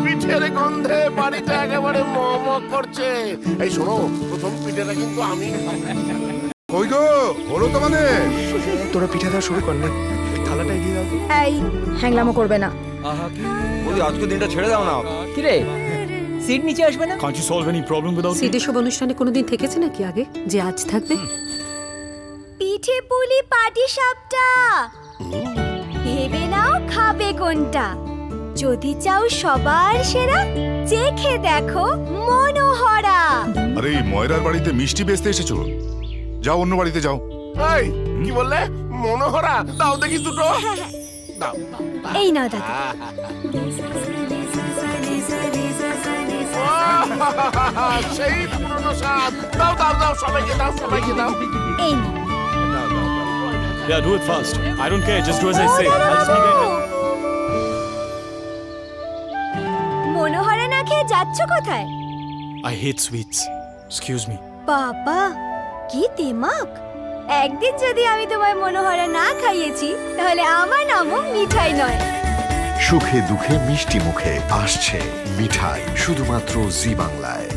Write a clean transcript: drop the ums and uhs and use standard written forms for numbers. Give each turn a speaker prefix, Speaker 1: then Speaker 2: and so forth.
Speaker 1: পিঠের গন্ধে বাড়িটা একেবারে মহমহ করছে। এই শোনো, প্রথম পিঠেটা কিন্তু আমি।
Speaker 2: কই গো, হলো তোমাদের?
Speaker 3: তোরা পিঠে দেওয়া শুরু কর না, থালাটাই দিয়ে দাও।
Speaker 4: এই হ্যাংলামো করবে না।
Speaker 5: বলি আজকে দিনটা ছেড়ে দাও না।
Speaker 6: কি রে, সিট নিচে আসবে না?
Speaker 7: Can't you solve any problem without me?
Speaker 8: CD সব অনুষ্ঠানে কোনোদিন থেকেছে নাকি আগে যে আজ থাকবে?
Speaker 4: পিঠে পুলি পাটি সাপটা, ভেবে নাও খাবে কোনটা। যদি চাও সবার সেরা, চেখে দেখো মনোহরা।
Speaker 2: আরে এই ময়রার বাড়িতে মিষ্টি বেচতে এসেছো? যাও অন্য বাড়িতে যাও।
Speaker 1: এই কি বললে? মনোহরা? দাও দেখি দুটো। দাও।
Speaker 4: এই নাও দাদা।
Speaker 1: সেই পুরনো স্বাদ। দাও দাও দাও, সবাইকে দাও, সবাইকে দাও।
Speaker 4: এই নাও।
Speaker 7: Yeah, do it fast. I don't care. Just do as I say. I'll just make it.
Speaker 4: মনোহরা না খেয়ে যাচ্ছ কোথায়?
Speaker 7: I hate sweets. Excuse me.
Speaker 4: বাবা, কি দিমাগ! একদিন যদি আমি তোমায় মনোহরা না খাইয়েছি, তাহলে আমার নামও মিঠাই নয়।
Speaker 9: সুখে দুঃখে মিষ্টি মুখে আসছে মিঠাই, শুধুমাত্র জি বাংলায়।